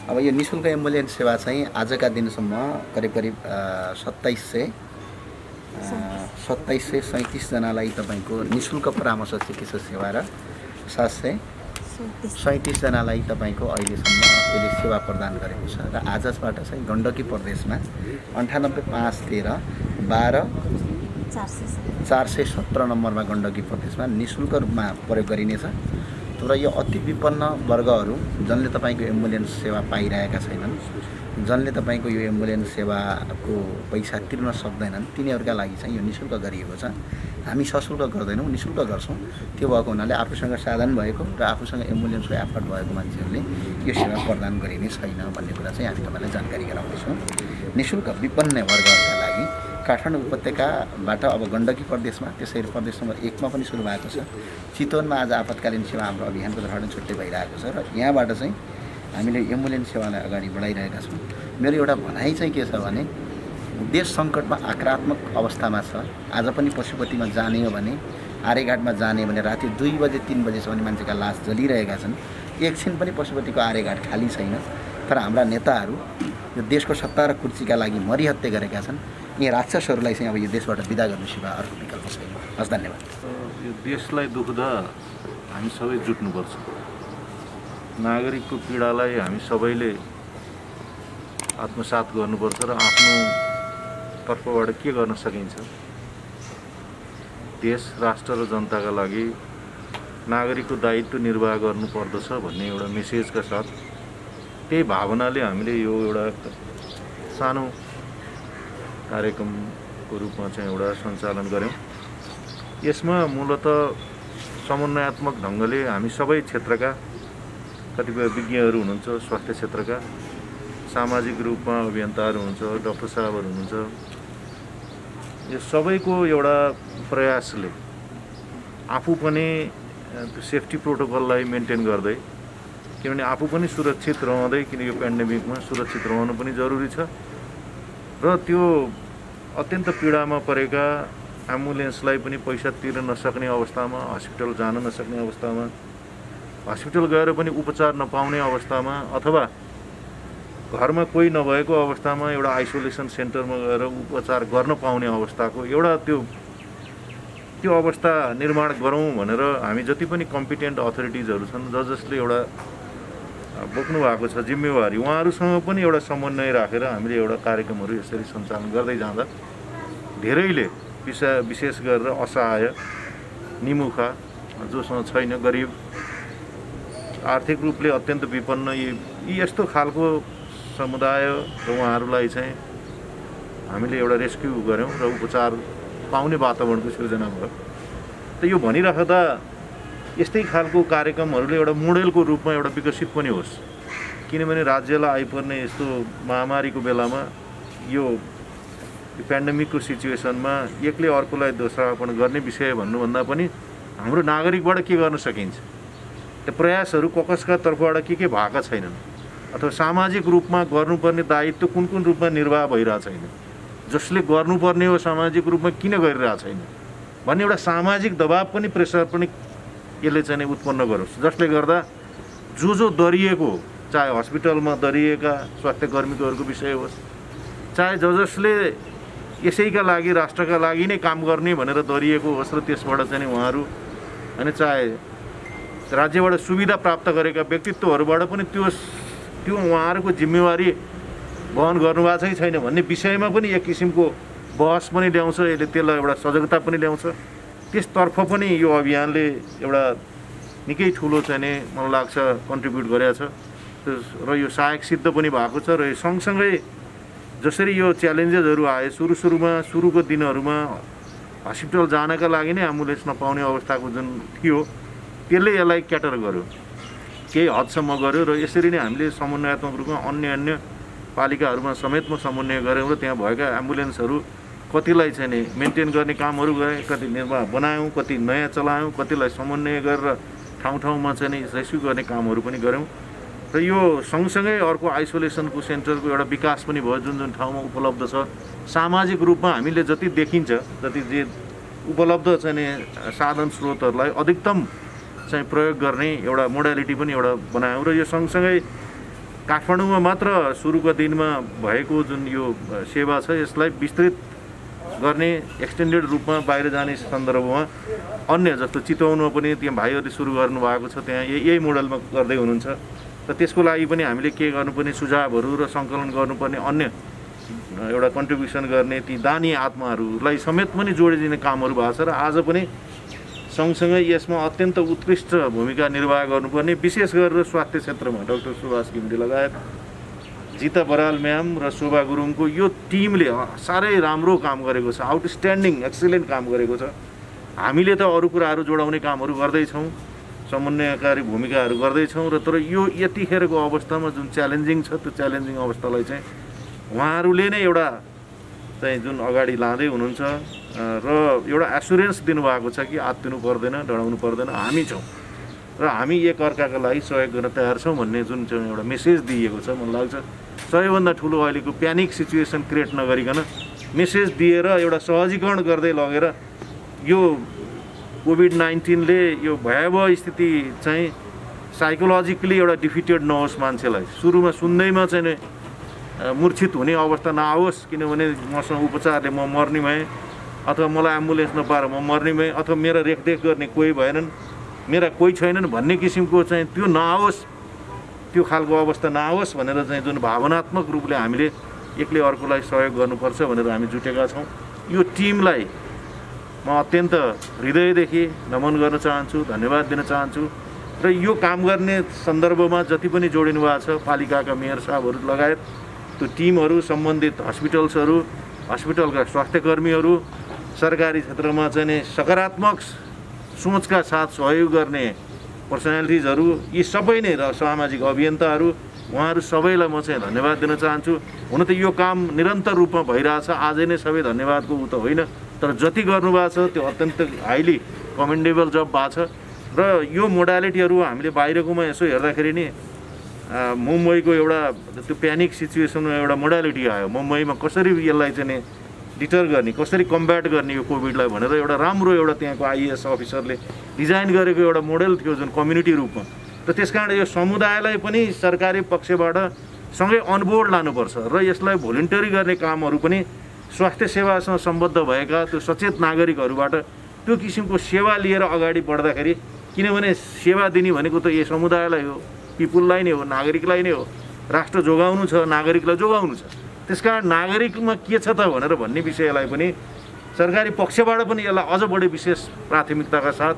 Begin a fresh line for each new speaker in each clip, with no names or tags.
अब यो निःशुल्क एम्बुलेन्स सेवा चाहिँ आजका दिनसम्म करिब 2737 जनालाई तपाईँको निःशुल्क परामर्श चिकित्सा सेवा र 737 जनालाई तपाईँको अहिलेसम्म यसले सेवा प्रदान गरेको छ। र आजबाट चाहिँ गण्डकी प्रदेशमा 98,513 12,417 नम्बरमा गण्डकी प्रदेशमा निःशुल्क रूपमा प्रयोग गरिनेछ। र यो अति विपन्न वर्गहरू जसले तपाईँको एम्बुलेन्स सेवा पाइरहेका छैनन्, जसले तपाईँको यो एम्बुलेन्स सेवाको पैसा तिर्न सक्दैनन्, तिनीहरूका लागि चाहिँ यो निःशुल्क गरिएको छ। हामी सशुल्क गर्दैनौँ, निःशुल्क गर्छौँ। त्यो भएको हुनाले आफूसँग साधन भएको र आफूसँग एम्बुलेन्सको एफर्ट भएको मान्छेहरूले यो सेवा प्रदान गरिने छैन भन्ने कुरा चाहिँ हामी तपाईँलाई जानकारी गराउँदैछौँ। निःशुल्क विपन्न वर्गहरूका लागि काठमाडौँ उपत्यकाबाट अब गण्डकी प्रदेशमा, त्यसरी प्रदेश नम्बर 1 मा पनि सुरु भएको छ। चितवनमा आज आपतकालीन सेवा हाम्रो अभियानको धोरण छुट्टै भइरहेको छ र यहाँबाट चाहिँ हामीले एम्बुलेन्स सेवालाई अगाडि बढाइरहेका छौँ। मेरो एउटा भनाइ चाहिँ के छ भने देश सङ्कटमा आक्रामक अवस्थामा छ। आज पनि पशुपतिमा जाने हो भने, आर्यघाटमा जाने भने राति 2 बजे 3 बजेसम्म मान्छेका लास जलिरहेका छन्। एकछिन पनि पशुपतिको आर्यघाट खाली छैन। तर हाम्रा नेताहरू यो देशको सत्ता र कुर्सीका लागि मरिहत्ते गरेका छन्। यी राक्षसहरूलाई चाहिँ अब यो देशबाट बिदा गर्नु सिवाय अर्को विकल्प छैन। हस्, धन्यवाद।
यो देशलाई दुख्दा हामी सबै जुट्नुपर्छ। नागरिकको पीडालाई हामी सबैले आत्मसात गर्नुपर्छ र आफ्नो तर्फबाट के गर्न सकिन्छ, देश, राष्ट्र र जनताका लागि नागरिकको दायित्व निर्वाह गर्नुपर्दछ भन्ने एउटा मेसेजका साथ, त्यही भावनाले हामीले यो एउटा सानो कार्यक्रमको रूपमा चाहिँ एउटा सञ्चालन गऱ्यौँ। यसमा मूलतः समन्वयात्मक ढङ्गले हामी सबै क्षेत्रका कतिपय विज्ञहरू हुनुहुन्छ, स्वास्थ्य क्षेत्रका, सामाजिक रूपमा अभियन्ताहरू हुनुहुन्छ, डाक्टर साहबहरू हुनुहुन्छ, यो सबैको एउटा प्रयासले आफू पनि त्यो सेफ्टी प्रोटोकललाई मेन्टेन गर्दै, किनभने आफू पनि सुरक्षित रहँदै, किन यो पेन्डेमिकमा सुरक्षित रहनु पनि जरुरी छ र त्यो अत्यन्त पीडामा परेका एम्बुलेन्सलाई पनि पैसा तिर्न नसक्ने अवस्थामा, हस्पिटल जान नसक्ने अवस्थामा, हस्पिटल गएर पनि उपचार नपाउने अवस्थामा, अथवा घरमा कोही नभएको अवस्थामा एउटा आइसोलेसन सेन्टरमा गएर उपचार गर्न पाउने अवस्थाको एउटा त्यो अवस्था निर्माण गरौँ भनेर हामी जति पनि कम्पिटेन्ट अथोरिटिजहरू छन्, जसले एउटा बोक्नु भएको छ जिम्मेवारी, उहाँहरूसँग पनि एउटा समन्वय राखेर हामीले एउटा कार्यक्रमहरू यसरी सञ्चालन गर्दै जाँदा धेरैले विशेष गरेर असहाय, निमुखा, जोसँग छैन, गरिब, आर्थिक रूपले अत्यन्त विपन्न यी यस्तो खालको समुदाय र उहाँहरूलाई चाहिँ हामीले एउटा रेस्क्यु गऱ्यौँ र उपचार पाउने वातावरणको सृजना भयो। त यो भनिराख्दा यस्तै खालको कार्यक्रमहरूले एउटा मोडेलको रूपमा एउटा विकसित पनि होस्, किनभने राज्यलाई आइपर्ने यस्तो महामारीको बेलामा यो पेन्डेमिकको सिचुएसनमा एकले अर्कोलाई दोषारोपण गर्ने विषय भन्नुभन्दा पनि हाम्रो नागरिकबाट के गर्न सकिन्छ, त्यो प्रयासहरू कसका तर्फबाट के भएका छैनन्, अथवा सामाजिक रूपमा गर्नुपर्ने दायित्व कुन कुन रूपमा निर्वाह भइरहेको छैन, जसले गर्नुपर्ने हो सामाजिक रूपमा किन गरिरहेको छैन भन्ने एउटा सामाजिक दबाब पनि, प्रेसर पनि यसले चाहिँ उत्पन्न गरोस्, जसले गर्दा जो दरिएको, चाहे हस्पिटलमा दरिएका स्वास्थ्य कर्मीहरूको विषय होस्, चाहे जसले यसैका लागि, राष्ट्रका लागि नै काम गर्ने भनेर दरिएको होस् र त्यसबाट चाहिँ उहाँहरू, अनि चाहे राज्यबाट सुविधा प्राप्त गरेका व्यक्तित्वहरूबाट पनि त्यो उहाँहरूको जिम्मेवारी वहन गर्नुभएको छैन भन्ने विषयमा पनि एक किसिमको बहस पनि ल्याउँछ। यसले त्यसलाई एउटा सजगता पनि ल्याउँछ। त्यसतर्फ पनि यो अभियानले एउटा निकै ठुलो चाहिँ मलाई लाग्छ कन्ट्रिब्युट गरेको छ र यो सहायक सिद्ध पनि भएको छ। र सँगसँगै जसरी यो च्यालेन्जेसहरू आए सुरुको दिनहरूमा हस्पिटल जानका लागि नै एम्बुलेन्स नपाउने अवस्थाको जुन थियो, त्यसले यसलाई क्याटर गर्यो, केही हदसम्म गर्यो। र यसरी नै हामीले समन्वयात्मक रूपमा अन्य पालिकाहरूमा समेतमा समन्वय गऱ्यौँ र त्यहाँ भएका एम्बुलेन्सहरू कतिलाई चाहिँ मेन्टेन गर्ने कामहरू गरे, कति निर्माण बनायौँ, कति नयाँ चलायौँ, कतिलाई समन्वय गरेर ठाउँ-ठाउँमा चाहिँ रेस्क्यु गर्ने कामहरू पनि गऱ्यौँ। र यो सँगसँगै अर्को आइसोलेसनको सेन्टरको एउटा विकास पनि भयो, जुन ठाउँमा उपलब्ध छ। सामाजिक रूपमा हामीले जति देखिन्छ, जति जे उपलब्ध चाहिँ साधन स्रोतहरूलाई अधिकतम चाहिँ प्रयोग गर्ने एउटा मोडालिटी पनि एउटा बनायौँ। र यो सँगसँगै काठमाडौँमा मात्र सुरुको दिनमा भएको जुन यो सेवा छ यसलाई विस्तृत गर्ने एक्सटेन्डेड रूपमा बाहिर जाने सन्दर्भमा अन्य जस्तो चितवनमा पनि त्यहाँ भाइहरूले सुरु गर्नुभएको छ, त्यहाँ यही मोडलमा गर्दै हुनुहुन्छ र त्यसको लागि पनि हामीले के गर्नुपर्ने सुझावहरू र सङ्कलन गर्नुपर्ने अन्य एउटा कन्ट्रिब्युसन गर्ने ती दानी आत्माहरूलाई समेत पनि जोडिदिने कामहरू भएको छ र आज पनि सँगसँगै यसमा अत्यन्त उत्कृष्ट भूमिका निर्वाह गर्नुपर्ने विशेष गरेर स्वास्थ्य क्षेत्रमा डाक्टर सुभाष घिमिरे लगायत जिता बराल म्याम र शोभा गुरुङको यो टिमले साह्रै राम्रो काम गरेको छ, आउटस्ट्यान्डिङ एक्सिलेन्ट काम गरेको छ। हामीले त अरू कुराहरू जोडाउने कामहरू गर्दैछौँ, समन्वयकारी भूमिकाहरू गर्दैछौँ र तर यो यतिखेरको अवस्थामा जुन च्यालेन्जिङ छ त्यो च्यालेन्जिङ अवस्थालाई चाहिँ उहाँहरूले नै एउटा चाहिँ जुन अगाडि लाँदै हुनुहुन्छ र एउटा एसुरेन्स दिनुभएको छ कि आत्तिनु पर्दैन, डराउनु पर्दैन, हामी छौँ र हामी एकअर्काका लागि सहयोग गर्न तयार छौँ भन्ने जुन चाहिँ एउटा मेसेज दिएको छ। मलाई लाग्छ सबैभन्दा ठुलो अहिलेको प्यानिक सिचुएसन क्रिएट नगरिकन मेसेज दिएर एउटा सहजीकरण गर्दै लगेर यो कोभिड-19ले यो भयावह स्थिति चाहिँ साइकोलोजिकली एउटा डिफिटेड नहोस्, मान्छेलाई सुरुमा सुन्दैमा चाहिँ मूर्छित हुने अवस्था नआओस्, किनभने मसँग उपचारले म मर्ने भएँ अथवा मलाई एम्बुलेन्स नपाएर म मर्ने भएँ अथवा मेरा रेखदेख गर्ने कोही भएनन्, मेरा कोही छैनन् भन्ने किसिमको चाहिँ त्यो नआओस्, त्यो खालको अवस्था नआओस् भनेर चाहिँ जुन भावनात्मक रूपले हामीले एकले अर्कोलाई सहयोग गर्नुपर्छ भनेर हामी जुटेका छौँ। यो टिमलाई म अत्यन्त हृदयदेखि नमन गर्न चाहन्छु, धन्यवाद दिन चाहन्छु र यो काम गर्ने सन्दर्भमा जति पनि जोडिनु भएको छ पालिकाका मेयर साहबहरू लगायत त्यो टिमहरू, सम्बन्धित हस्पिटल्सहरू, हस्पिटलका स्वास्थ्यकर्मीहरू, सरकारी क्षेत्रमा चाहिँ सकारात्मक सोचका साथ सहयोग गर्ने पर्सनालिटिजहरू, यी सबै नै र सामाजिक अभियन्ताहरू, उहाँहरू सबैलाई म चाहिँ धन्यवाद दिन चाहन्छु। हुन त यो काम निरन्तर रूपमा भइरहेछ, आजै नै सबै धन्यवादको उ त होइन, तर जति गर्नुभएको छ त्यो अत्यन्त हाइली कमेन्डेबल जब भएको छ र यो मोडालिटीहरू हामीले बाहिरकोमा यसो हेर्दाखेरि नि मुम्बईको एउटा त्यो प्यानिक सिचुएसनमा एउटा मोडालिटी आयो, मुम्बईमा कसरी यसलाई चाहिँ डिटर गर्ने, कसरी कम्ब्याट गर्ने यो कोभिडलाई भनेर एउटा राम्रो एउटा त्यहाँको आइएएस अफिसरले डिजाइन गरेको एउटा मोडेल थियो जुन कम्युनिटी रूपमा। र त्यसकारण यो समुदायलाई पनि सरकारी पक्षबाट सँगै अनबोर्ड लानुपर्छ र यसलाई भोलिन्टरी गर्ने कामहरू पनि स्वास्थ्य सेवासँग सम्बद्ध भएका त्यो सचेत नागरिकहरूबाट त्यो किसिमको सेवा लिएर अगाडि बढ्दाखेरि, किनभने सेवा दिने भनेको त यो समुदायलाई हो, पिपुललाई नै हो, नागरिकलाई नै हो। राष्ट्र जोगाउनु छ, नागरिकलाई जोगाउनु छ, त्यसकारण नागरिकमा के छ त भनेर भन्ने विषयलाई पनि सरकारी पक्षबाट पनि यसलाई अझ बढी विशेष प्राथमिकताका साथ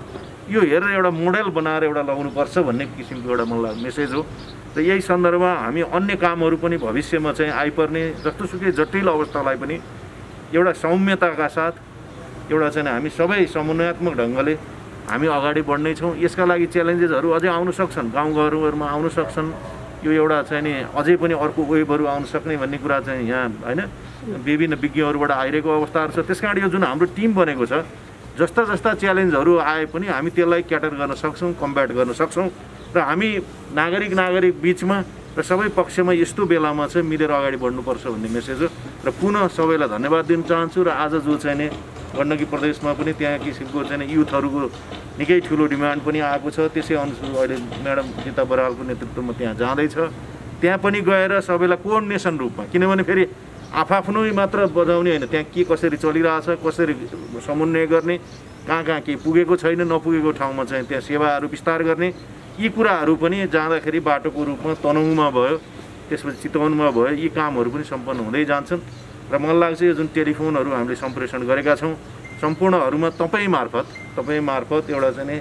यो हेरेर एउटा मोडेल बनाएर एउटा लगाउनुपर्छ भन्ने किसिमको एउटा मलाई मेसेज हो। र यही सन्दर्भमा हामी अन्य कामहरू पनि भविष्यमा चाहिँ आइपर्ने जस्तोसुकै जटिल अवस्थालाई पनि एउटा सौम्यताका साथ एउटा चाहिँ हामी सबै समन्वयात्मक ढङ्गले हामी अगाडि बढ्नेछौँ। यसका लागि च्यालेन्जेसहरू अझै आउन सक्छन्, गाउँघरहरूमा आउन सक्छन्, यो एउटा चाहिँ नि अझै पनि अर्को वेभहरू आउन सक्ने भन्ने कुरा चाहिँ यहाँ होइन विभिन्न विज्ञहरूबाट आइरहेको अवस्थाहरू छ। त्यसकारण यो जुन हाम्रो टिम बनेको छ, जस्ता जस्ता च्यालेन्जहरू आए पनि हामी त्यसलाई क्याटर गर्न सक्छौँ, कम्ब्याट गर्न सक्छौँ र हामी नागरिक बिचमा र सबै पक्षमा यस्तो बेलामा चाहिँ मिलेर अगाडि बढ्नुपर्छ भन्ने मेसेज हो। र पुनः सबैलाई धन्यवाद दिन चाहन्छु र आज जो चाहिँ नि गण्डकी प्रदेशमा पनि त्यहाँ किसिमको चाहिँ युथहरूको निकै ठुलो डिमान्ड पनि आएको छ, त्यसै अनुसार अहिले म्याडम जिता बरालको नेतृत्वमा त्यहाँ जाँदैछ, त्यहाँ पनि गएर सबैलाई कोअर्डिनेसन रूपमा, किनभने फेरि आफआफ्नै मात्र बजाउने होइन, त्यहाँ के कसरी चलिरहेछ, कसरी समन्वय गर्ने, कहाँ के पुगेको छैन, नपुगेको ठाउँमा चाहिँ त्यहाँ सेवाहरू विस्तार गर्ने, यी कुराहरू पनि जाँदाखेरि बाटोको रूपमा तनहुँमा भयो, त्यसपछि चितवनमा भयो, यी कामहरू पनि सम्पन्न हुँदै जान्छन्। र मलाई लाग्छ यो जुन टेलिफोनहरू हामीले सम्प्रेषण गरेका छौँ सम्पूर्णहरूमा तपाईँ मार्फत एउटा चाहिँ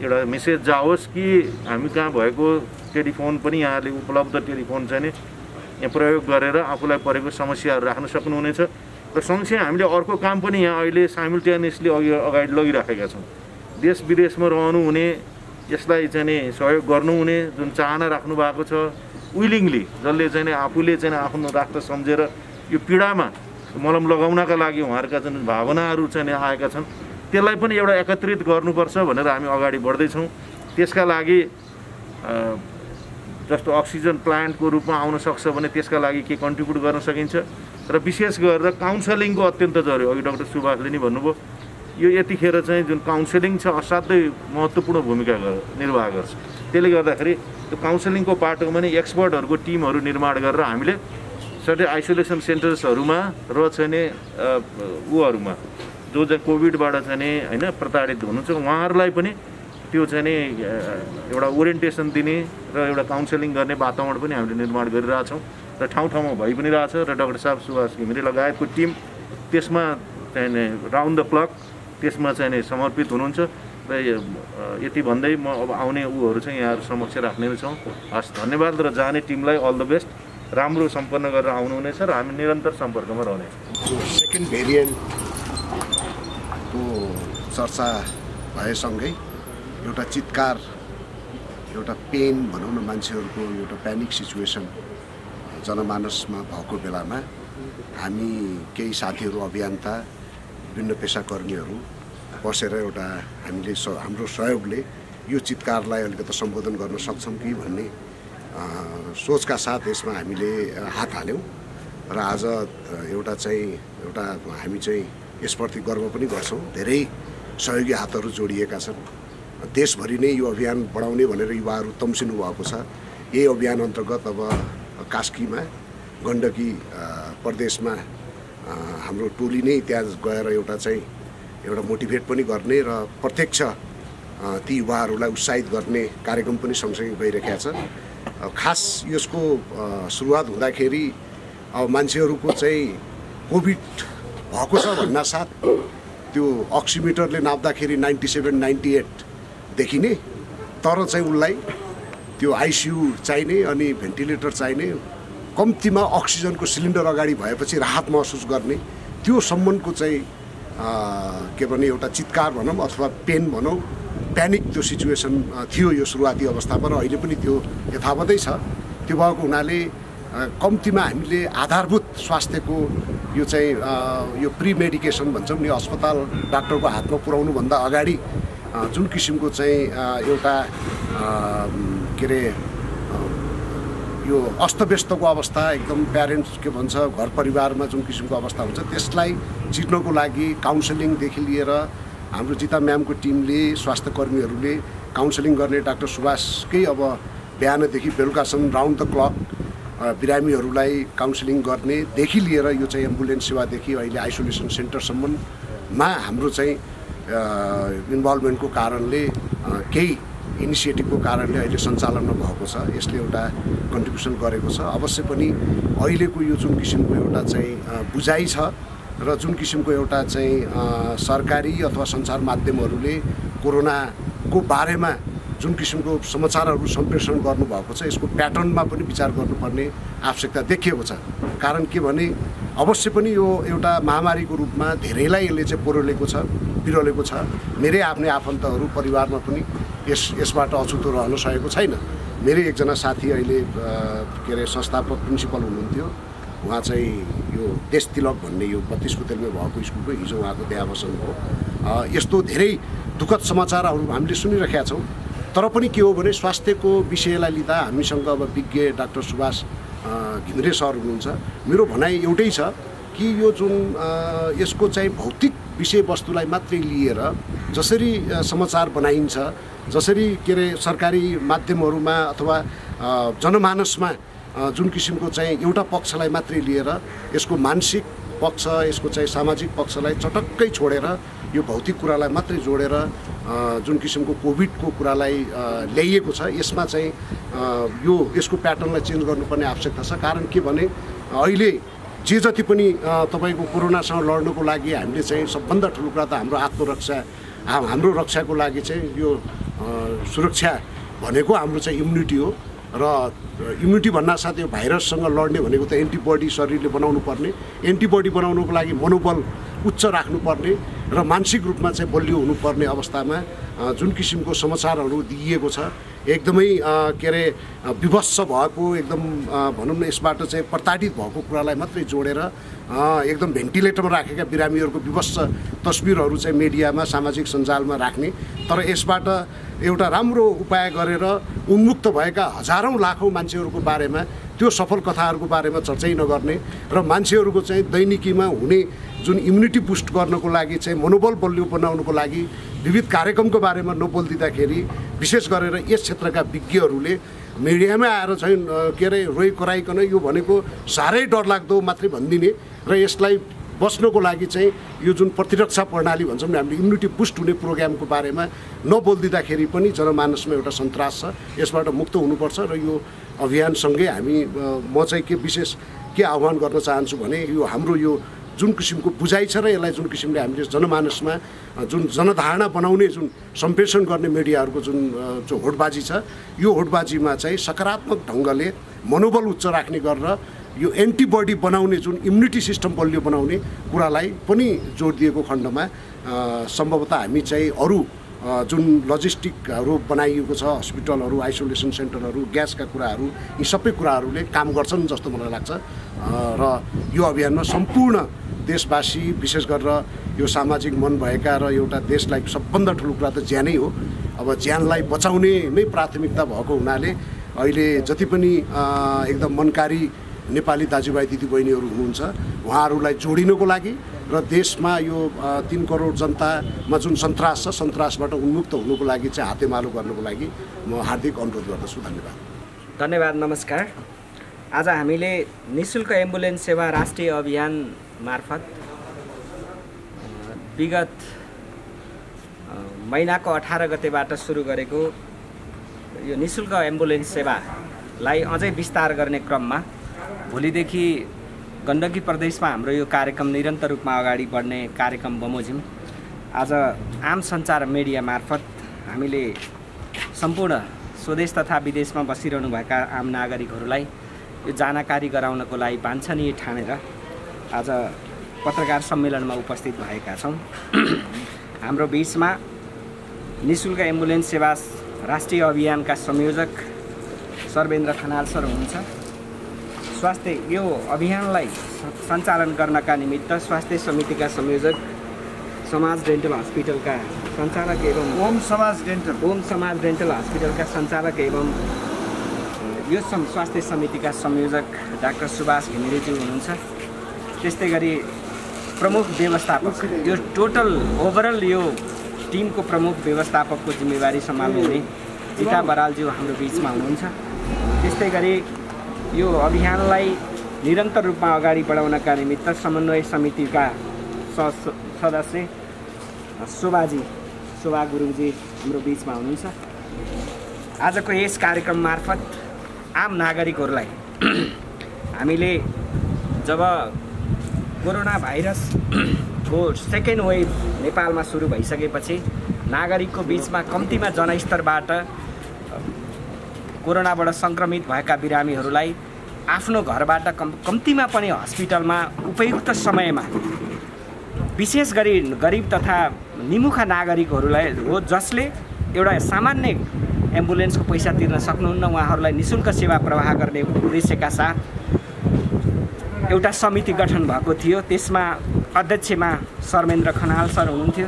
एउटा मेसेज जाओस् कि हामी कहाँ भएको टेलिफोन पनि यहाँले उपलब्ध टेलिफोन चाहिँ नि यहाँ प्रयोग गरेर आफूलाई परेको समस्याहरू राख्न सक्नुहुनेछ। र सँगसँगै हामीले अर्को काम पनि यहाँ अहिले साइमल्टेनियसली अगाडि लगिराखेका छौँ। देश विदेशमा रहनुहुने, यसलाई चाहिँ नि सहयोग गर्नुहुने जुन चाहना राख्नु भएको छ विलिङली, जसले चाहिँ आफूले चाहिँ आफ्नो राष्ट्र सम्झेर यो पीडामा मलम लगाउनका लागि उहाँहरूका जुन भावनाहरू चाहिँ आएका छन् त्यसलाई पनि एउटा एकत्रित गर्नुपर्छ भनेर हामी अगाडि बढ्दैछौँ। त्यसका लागि जस्तो अक्सिजन प्लान्टको रूपमा आउन सक्छ भने त्यसका लागि के कन्ट्रिब्युट गर्न सकिन्छ र विशेष गरेर काउन्सेलिङको अत्यन्त जरुरी, अघि डाक्टर सुभाषले नि भन्नुभयो, यो यतिखेर चाहिँ जुन काउन्सेलिङ छ असाध्यै महत्त्वपूर्ण भूमिका निर्वाह गर्छ। त्यसले गर्दाखेरि त्यो काउन्सिलिङको पाटोमा पनि एक्सपर्टहरूको टिमहरू निर्माण गरेर हामीले सर्टेन आइसोलेसन सेन्टर्सहरूमा र चाहिँ नि ऊहरूमा जो चाहिँ कोभिडबाट चाहिँ नि होइन प्रताडित हुनुहुन्छ उहाँहरूलाई पनि त्यो चाहिँ नि एउटा ओरिएन्टेसन दिने र एउटा काउन्सिलिङ गर्ने वातावरण पनि हामीले निर्माण गरिरहेछौँ र ठाउँ ठाउँमा भइ पनि रहेछ र डाक्टर साहब सुभाष घिमिरे लगायतको टिम त्यसमा चाहिँ नि राउन्ड द क्लक त्यसमा चाहिँ नि समर्पित हुनुहुन्छ र यति भन्दै म अब आउने ऊहरू चाहिँ यहाँहरू समक्ष राख्ने छौँ। हस्, धन्यवाद र जाने टिमलाई अल द बेस्ट, राम्रो सम्पन्न गरेर आउनुहुनेछ र हामी निरन्तर सम्पर्कमा रहनेछौँ।
सेकेन्ड भेरिएन्टको चर्चा भएसँगै एउटा चित्कार, एउटा पेन भनौँ न, मान्छेहरूको एउटा प्यानिक सिचुएसन जनमानसमा भएको बेलामा हामी केही साथीहरू, अभियन्ता, विभिन्न पेसाकर्मीहरू बसेर एउटा हामीले हाम्रो सहयोगले यो चित्कारलाई अलिकति सम्बोधन गर्न सक्छौँ कि भन्ने सोचका साथ यसमा हामीले हात हाल्यौँ र आज एउटा हामी चाहिँ यसप्रति गर्व पनि गर्छौँ। धेरै सहयोगी हातहरू जोडिएका छन्। देशभरि नै यो अभियान बढाउने भनेर युवाहरू तम्सिनु भएको छ। यही अभियान अन्तर्गत अब कास्कीमा गण्डकी प्रदेशमा हाम्रो टोली नै त्यहाँ गएर एउटा मोटिभेट पनि गर्ने र प्रत्यक्ष ती युवाहरूलाई उत्साहित गर्ने कार्यक्रम पनि सँगसँगै भइरहेको छ। खास यसको सुरुवात हुँदाखेरि अब मान्छेहरूको चाहिँ कोभिड भएको छ भन्नासाथ त्यो अक्सिमिटरले नाप्दाखेरि 97, 98 देखिने, तर चाहिँ उसलाई त्यो आइसियु चाहिने अनि भेन्टिलेटर चाहिने, कम्तीमा अक्सिजनको सिलिन्डर अगाडि भएपछि राहत महसुस गर्ने, त्यो सम्मको चाहिँ के भने एउटा चित्कार भनौँ अथवा पेन भनौँ, प्यानिक त्यो सिचुएसन थियो यो सुरुवाती अवस्थामा र अहिले पनि त्यो यथावतै छ। त्यो भएको हुनाले कम्तीमा हामीले आधारभूत स्वास्थ्यको यो चाहिँ यो प्री मेडिकेसन भन्छौँ नि, अस्पताल डाक्टरको हातमा पुर्याउनुभन्दा अगाडि जुन किसिमको चाहिँ एउटा के अरे यो अस्तव्यस्तको अवस्था, एकदम प्यारेन्ट्स के भन्छ घर परिवारमा जुन किसिमको अवस्था हुन्छ त्यसलाई चिर्नको लागि काउन्सिलिङदेखि लिएर हाम्रो जिता म्यामको टिमले, स्वास्थ्य कर्मीहरूले काउन्सिलिङ गर्ने, डाक्टर सुभाषकै अब बिहानदेखि बेलुकासम्म राउन्ड द क्लक बिरामीहरूलाई काउन्सिलिङ गर्नेदेखि लिएर यो चाहिँ एम्बुलेन्स सेवादेखि अहिले आइसोलेसन सेन्टरसम्ममा हाम्रो चाहिँ इन्भल्भमेन्टको कारणले, केही इनिसिएटिभको कारणले अहिले सञ्चालनमा भएको छ। यसले एउटा कन्ट्रिब्युसन गरेको छ। अवश्य पनि अहिलेको यो जुन किसिमको एउटा चाहिँ बुझाइ छ र जुन किसिमको एउटा चाहिँ सरकारी अथवा सञ्चार माध्यमहरूले कोरोनाको बारेमा जुन किसिमको समाचारहरू सम्प्रेषण गर्नुभएको छ, यसको प्याटर्नमा पनि विचार गर्नुपर्ने आवश्यकता देखिएको छ। कारण के भने अवश्य पनि यो एउटा महामारीको रूपमा धेरैलाई यसले चाहिँ बिरलेको छ। मेरै आफ्नै आफन्तहरू परिवारमा पनि यसबाट अछुतो रहन सकेको छैन। मेरै एकजना साथी अहिले के अरे संस्थापक प्रिन्सिपल हुनुहुन्थ्यो, उहाँ चाहिँ यो देश तिलक भन्ने यो 32 बुतेलमा भएको स्कुलको हिजो उहाँको देहावसान हो। यस्तो धेरै दुःखद समाचारहरू हामीले सुनिरहेका छौँ। तर पनि के हो भने स्वास्थ्यको विषयलाई लिँदा हामीसँग अब विज्ञ डाक्टर सुभाष घिमिरे सर हुनुहुन्छ। मेरो भनाइ एउटै छ कि यो जुन यसको चाहिँ भौतिक विषयवस्तुलाई मात्रै लिएर जसरी समाचार बनाइन्छ, जसरी के अरे सरकारी माध्यमहरूमा अथवा जनमानसमा जुन किसिमको चाहिँ एउटा पक्षलाई मात्रै लिएर यसको मानसिक पक्ष, यसको चाहिँ सामाजिक पक्षलाई चटक्कै छोडेर यो भौतिक कुरालाई मात्रै जोडेर जुन किसिमको कोभिडको कुरालाई ल्याइएको छ, यसमा चाहिँ यसको प्याटर्नलाई चेन्ज गर्नुपर्ने आवश्यकता छ। कारण के भने अहिले जे जति पनि तपाईँको कोरोनासँग लड्नुको लागि हामीले चाहिँ सबभन्दा ठुलो कुरा त हाम्रो रक्षाको लागि चाहिँ यो सुरक्षा भनेको हाम्रो चाहिँ इम्युनिटी हो। र इम्युनिटी भन्नासाथ यो भाइरससँग लड्ने भनेको त एन्टिबडी शरीरले बनाउनु पर्ने, एन्टिबडी बनाउनुको लागि मनोबल उच्च राख्नुपर्ने र मानसिक रूपमा चाहिँ बलियो हुनुपर्ने अवस्थामा जुन किसिमको समाचारहरू दिइएको छ, एकदमै के अरे विभत्स भएको, एकदम भनौँ न यसबाट चाहिँ प्रताडित भएको कुरालाई मात्रै जोडेर एकदम भेन्टिलेटरमा राखेका बिरामीहरूको विभत्स तस्बिरहरू चाहिँ मिडियामा, सामाजिक सञ्जालमा राख्ने, तर यसबाट एउटा राम्रो उपाय गरेर उन्मुक्त भएका हजारौँ लाखौँ मान्छेहरूको बारेमा, त्यो सफल कथाहरूको बारेमा चर्चै नगर्ने र मान्छेहरूको चाहिँ दैनिकीमा हुने जुन इम्युनिटी बुस्ट गर्नको लागि चाहिँ मनोबल बलियो बनाउनको लागि विविध कार्यक्रमको बारेमा नबोलिदिँदाखेरि विशेष गरेर यस क्षेत्रका विज्ञहरूले मिडियामै आएर चाहिँ के अरे रोइ कराइकन यो भनेको साह्रै डरलाग्दो मात्रै भनिदिने र यसलाई बस्नको लागि चाहिँ यो जुन प्रतिरक्षा प्रणाली भन्छौँ नि हामीले इम्युनिटी बुस्ट हुने प्रोग्रामको बारेमा नबोलिदिँदाखेरि पनि जनमानसमा एउटा सन्तास छ, यसबाट मुक्त हुनुपर्छ। र यो अभियानसँगै हामी म चाहिँ के विशेष के आह्वान गर्न चाहन्छु भने यो हाम्रो यो जुन किसिमको बुझाइ छ र यसलाई जुन किसिमले हामीले जनमानसमा जुन जनधारणा बनाउने जुन सम्प्रेषण गर्ने मिडियाहरूको जो होडबाजी छ, यो होडबाजीमा चाहिँ सकारात्मक ढङ्गले मनोबल उच्च राख्ने गरेर यो एन्टिबडी बनाउने जुन इम्युनिटी सिस्टम बलियो बनाउने कुरालाई पनि जोड दिएको खण्डमा सम्भवतः हामी चाहिँ अरू जुन लजिस्टिकहरू बनाइएको छ, हस्पिटलहरू, आइसोलेसन सेन्टरहरू, ग्यासका कुराहरू, यी सबै कुराहरूले काम गर्छन् जस्तो मलाई लाग्छ। र यो अभियानमा सम्पूर्ण देशवासी विशेष गरेर यो सामाजिक मन भएका र एउटा देशलाई सबभन्दा ठुलो कुरा त ज्यानै हो, अब ज्यानलाई बचाउने नै प्राथमिकता भएको हुनाले अहिले जति पनि एकदम मनकारी नेपाली दाजुभाइ दिदीबहिनीहरू हुनुहुन्छ उहाँहरूलाई जोडिनको लागि र देशमा यो 3 करोड जनतामा जुन सन्तास छ, सन्तासबाट उन्मुक्त हुनुको लागि चाहिँ हातेमालो गर्नको लागि म हार्दिक अनुरोध गर्दछु। धन्यवाद।
धन्यवाद। नमस्कार। आज हामीले निःशुल्क एम्बुलेन्स सेवा राष्ट्रिय अभियान मार्फत विगत महिनाको 18 गतेबाट सुरु गरेको यो निःशुल्क एम्बुलेन्स सेवालाई अझै विस्तार गर्ने क्रममा भोलिदेखि गण्डकी प्रदेशमा हाम्रो यो कार्यक्रम निरन्तर रूपमा अगाडि बढ्ने कार्यक्रम बमोजिम आज आम सञ्चार मिडिया मार्फत हामीले सम्पूर्ण स्वदेश तथा विदेशमा बसिरहनुभएका आम नागरिकहरूलाई यो जानकारी गराउनको लागि वाञ्छनीय ठानेर आज पत्रकार सम्मेलनमा उपस्थित भएका छौँ। हाम्रो बिचमा निःशुल्क एम्बुलेन्स सेवा राष्ट्रिय अभियानका संयोजक सर्वेन्द्र खनाल सर हुनुहुन्छ। स्वास्थ्य यो अभियानलाई सञ्चालन गर्नका निमित्त स्वास्थ्य समितिका संयोजक समाज डेन्टल हस्पिटलका सञ्चालक एवं ओम समाज डेन्टल हस्पिटलका सञ्चालक एवं यो स्वास्थ्य समितिका संयोजक डाक्टर सुभाष घिमिरेज्यू हुनुहुन्छ। त्यस्तै गरी प्रमुख व्यवस्थापक यो टोटल ओभरअल यो टिमको प्रमुख व्यवस्थापकको जिम्मेवारी सम्हाल्नुहुने जिता बरालज्यू हाम्रो बिचमा हुनुहुन्छ। त्यस्तै गरी यो अभियानलाई निरन्तर रूपमा अगाडि बढाउनका निमित्त समन्वय समितिका सदस्य शोभा गुरुङजी हाम्रो बिचमा हुनुहुन्छ। आजको यस कार्यक्रम मार्फत आम नागरिकहरूलाई हामीले जब कोरोना भाइरसको सेकेन्ड वेभ नेपालमा सुरु भइसकेपछि नागरिकको बिचमा कम्तीमा जनस्तरबाट कोरोनाबाट सङ्क्रमित भएका बिरामीहरूलाई आफ्नो घरबाट कम्तीमा पनि हस्पिटलमा उपयुक्त समयमा विशेष गरी गरिब तथा निमुखा नागरिकहरूलाई हो जसले एउटा सामान्य एम्बुलेन्सको पैसा तिर्न सक्नुहुन्न उहाँहरूलाई निःशुल्क सेवा प्रवाह गर्ने उद्देश्यका साथ एउटा समिति गठन भएको थियो। त्यसमा अध्यक्षमा सर्वेन्द्र खनाल सर हुनुहुन्थ्यो,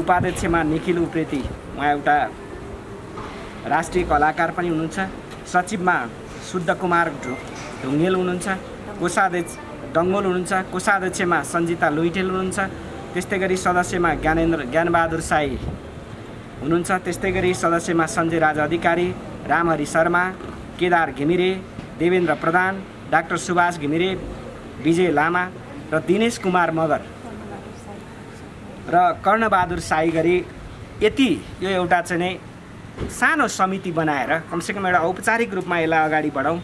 उपाध्यक्षमा निखिल उप्रेती उहाँ एउटा राष्ट्रिय कलाकार पनि हुनुहुन्छ, सचिवमा शुद्ध कुमार ढुङ्गेल हुनुहुन्छ, कोषाध्यक्ष डङ्गोल हुनुहुन्छ, कोषाध्यक्षमा सञ्जिता लुइटेल हुनुहुन्छ, त्यस्तै गरी सदस्यमा ज्ञानबहादुर साई हुनुहुन्छ, त्यस्तै गरी सदस्यमा सञ्जय राज अधिकारी, रामहरि शर्मा, केदार घिमिरे, देवेन्द्र प्रधान, डाक्टर सुभाष घिमिरे, विजय लामा र दिनेश कुमार मगर र कर्णबहादुर साई गरी यति यो एउटा चाहिँ नै सानो समिति बनाएर कमसेकम एउटा औपचारिक रूपमा यसलाई अगाडि बढाउँ,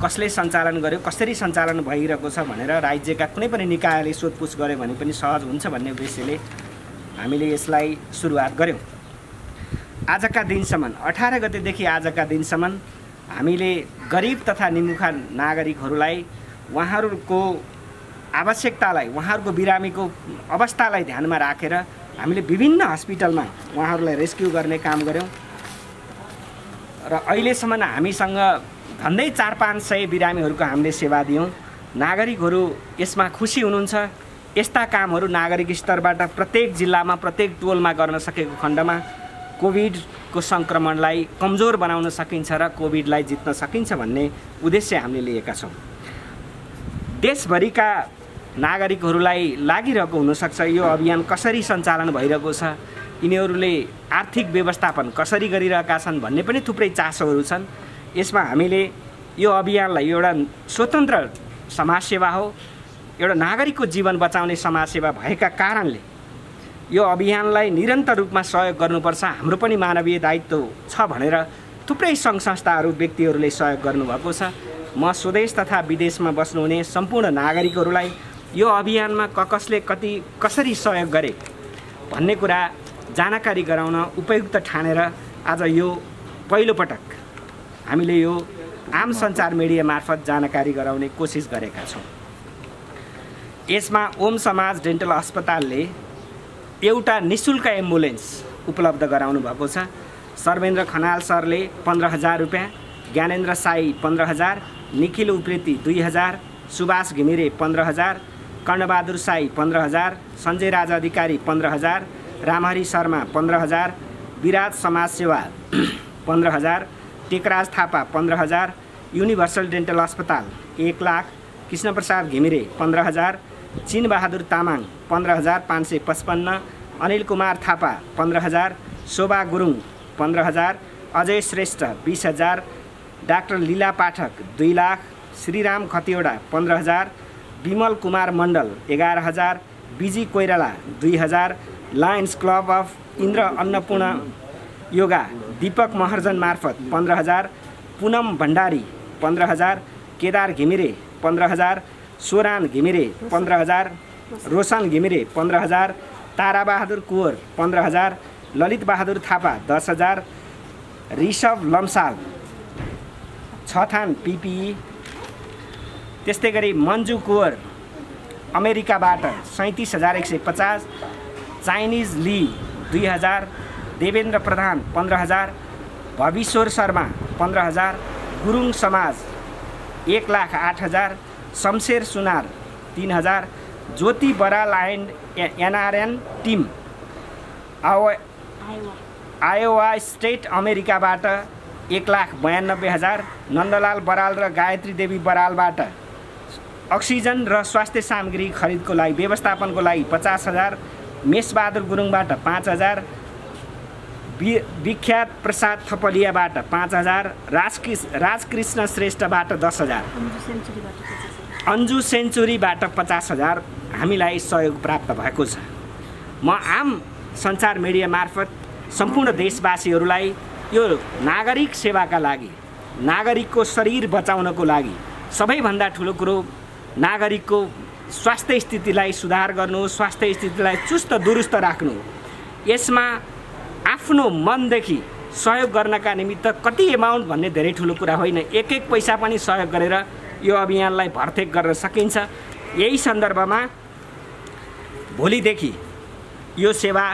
कसले सञ्चालन गर्यो, कसरी सञ्चालन भइरहेको छ भनेर राज्यका कुनै पनि निकायले सोधपुछ गर्यो भने पनि सहज हुन्छ भन्ने उद्देश्यले हामीले यसलाई सुरुवात गऱ्यौँ। आजका दिनसम्म 18 गतेदेखि आजका दिनसम्म हामीले गरिब तथा निमुखा नागरिकहरूलाई उहाँहरूको आवश्यकतालाई, उहाँहरूको बिरामीको अवस्थालाई ध्यानमा राखेर हामीले विभिन्न हस्पिटलमा उहाँहरूलाई रेस्क्यु गर्ने काम गऱ्यौँ र अहिलेसम्म हामीसँग झन्डै 400-500 बिरामीहरूको हामीले सेवा दियौँ। नागरिकहरू यसमा खुसी हुनुहुन्छ। यस्ता कामहरू नागरिक स्तरबाट प्रत्येक जिल्लामा प्रत्येक टोलमा गर्न सकेको खण्डमा कोभिडको सङ्क्रमणलाई कमजोर बनाउन सकिन्छ र कोभिडलाई जित्न सकिन्छ भन्ने उद्देश्य हामीले लिएका छौँ। देशभरिका नागरिकहरूलाई लागिरहेको हुनसक्छ यो अभियान कसरी सञ्चालन भइरहेको छ, यिनीहरूले आर्थिक व्यवस्थापन कसरी गरिरहेका छन् भन्ने पनि थुप्रै चासोहरू छन्। यसमा हामीले यो अभियानलाई एउटा स्वतन्त्र समाजसेवा हो, एउटा नागरिकको जीवन बचाउने समाजसेवा भएका कारणले यो अभियानलाई निरन्तर रूपमा सहयोग गर्नुपर्छ, हाम्रो पनि मानवीय दायित्व छ भनेर थुप्रै सङ्घ संस्थाहरू व्यक्तिहरूले सहयोग गर्नुभएको छ। म स्वदेश तथा विदेशमा बस्नुहुने सम्पूर्ण नागरिकहरूलाई यो अभियानमा कसले कसरी सहयोग गरे भन्ने कुरा जानकारी गराउन उपयुक्त ठानेर आज यो पहिलोपटक हामीले यो आम सञ्चार मिडिया मार्फत जानकारी गराउने कोसिस गरेका छौँ। यसमा ओम समाज डेन्टल अस्पतालले एउटा निःशुल्क एम्बुलेन्स उपलब्ध गराउनु भएको छ। सर्वेन्द्र खनाल सरले 15,000 रुपियाँ, ज्ञानेन्द्र साई 15,000, निखिल उप्रेती 2,000, सुभाष घिमिरे 15,000, कर्णबहादुर साई 15,000, सञ्जय राजा अधिकारी 15,000, रामहरि शर्मा 15,000, विराज समाजसेवा 15,000, टेकराज थापा 15,000, युनिभर्सल डेन्टल अस्पताल 1 lakh, Krishnaprasad Ghimire 15,000, Chinbahadur Tamang 15,555, Anil Kumar Thapa 15,000, Shobha Gurung 15,000, Ajay Shrestha 20,000, doctor Leela Pathak 2 lakh, Shriram Khatiwada 15,000, Bimal Kumar Mandal 11,000, Biji Koirala 2,000, Lions Club of Indra Annapurna yoga Deepak Maharjan मार्फत 15,000, पुनम भण्डारी 15,000, केदार घिमिरे 15,000, सोरान घिमिरे 15,000, रोशन घिमिरे 15,000, ताराबहादुर कुँवर 15,000, ललित बहादुर थापा 10,000, ऋषभ लम्साल छथान पिपिई, त्यस्तै गरी मन्जु कुँवर अमेरिकाबाट 37,150, Chinese Li 2,000, Devendra Pradhan 15,000, Bhavishwar Sharma 15,000, Gurung Samaj 1,08,000, Shamsher Sunar 3,000, Jyoti Baral and NRN team Iowa State अमेरिकाबाट 1,92,000, नन्दलाल बराल र गायत्री देवी बरालबाट अक्सिजन र स्वास्थ्य सामग्री खरिदको लागि व्यवस्थापनको लागि 50,000, मेषबहादुर गुरुङबाट 5,000, विख्यात प्रसाद थपलियाबाट 5,000, राजकृष्ण श्रेष्ठबाट 10,000, अन्जु सेन्चुरीबाट 50,000 हामीलाई सहयोग प्राप्त भएको छ। म आम सञ्चार मिडिया मार्फत सम्पूर्ण देशवासीहरूलाई यो नागरिक सेवाका लागि, नागरिकको शरीर बचाउनको लागि सबैभन्दा ठुलो कुरो नागरिकको स्वास्थ्य स्थितिलाई सुधार गर्नु, स्वास्थ्य स्थितिलाई चुस्त दुरुस्त राख्नु। यसमा आफ्नो मनदेखि सहयोग गर्नका निमित्त कति एमाउन्ट भन्ने धेरै ठुलो कुरा होइन, एक पैसा पनि सहयोग गरेर यो अभियानलाई भरथेक गर्न सकिन्छ। यही सन्दर्भमा भोलिदेखि यो सेवा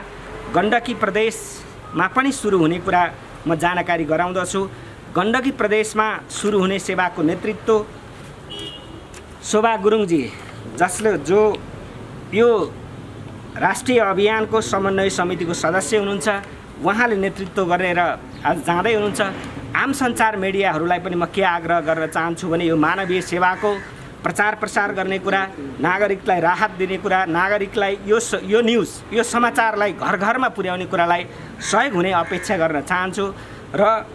गण्डकी प्रदेशमा पनि सुरु हुने कुरा म जानकारी गराउँदछु। गण्डकी प्रदेशमा सुरु हुने सेवाको नेतृत्व शोभा गुरुङजी, जो यो राष्ट्रिय अभियानको समन्वय समितिको सदस्य हुनुहुन्छ, उहाँले नेतृत्व गरेर आज जाँदै हुनुहुन्छ। आम सञ्चार मिडियाहरूलाई पनि म के आग्रह गर्न चाहन्छु भने यो मानवीय सेवाको प्रचार प्रसार गर्ने कुरा, नागरिकलाई राहत दिने कुरा, नागरिकलाई यो न्युज, यो समाचारलाई घर घरमा पुर्याउने कुरालाई सहयोग हुने अपेक्षा गर्न चाहन्छु। र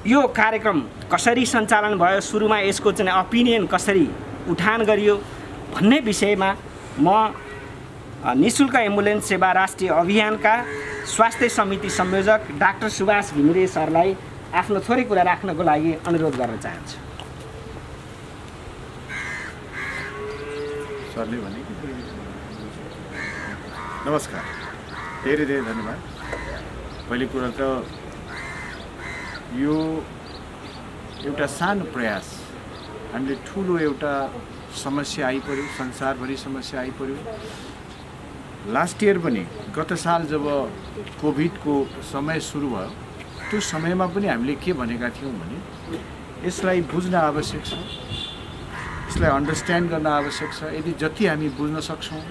यो कार्यक्रम कसरी सञ्चालन भयो, सुरुमा यसको चाहिँ ओपिनियन कसरी उठान गरियो भन्ने विषयमा म निःशुल्क एम्बुलेन्स सेवा राष्ट्रिय अभियानका स्वास्थ्य समिति संयोजक डाक्टर सुभाष घिमिरे सरलाई आफ्नो थोरै कुरा राख्नको लागि अनुरोध गर्न चाहन्छु।
सरले भने नमस्कार, धेरै धेरै धन्यवाद। पहिलो कुरा त यो एउटा सानो प्रयास, हामीले ठुलो एउटा समस्या आइपर्यो, संसारभरि समस्या आइपर्यो। लास्ट इयर पनि, गत साल जब कोभिडको समय सुरु भयो, त्यो समयमा पनि हामीले के भनेका थियौँ भने यसलाई बुझ्न आवश्यक छ, यसलाई अन्डरस्ट्यान्ड गर्न आवश्यक छ। यदि जति हामी बुझ्न सक्छौँ,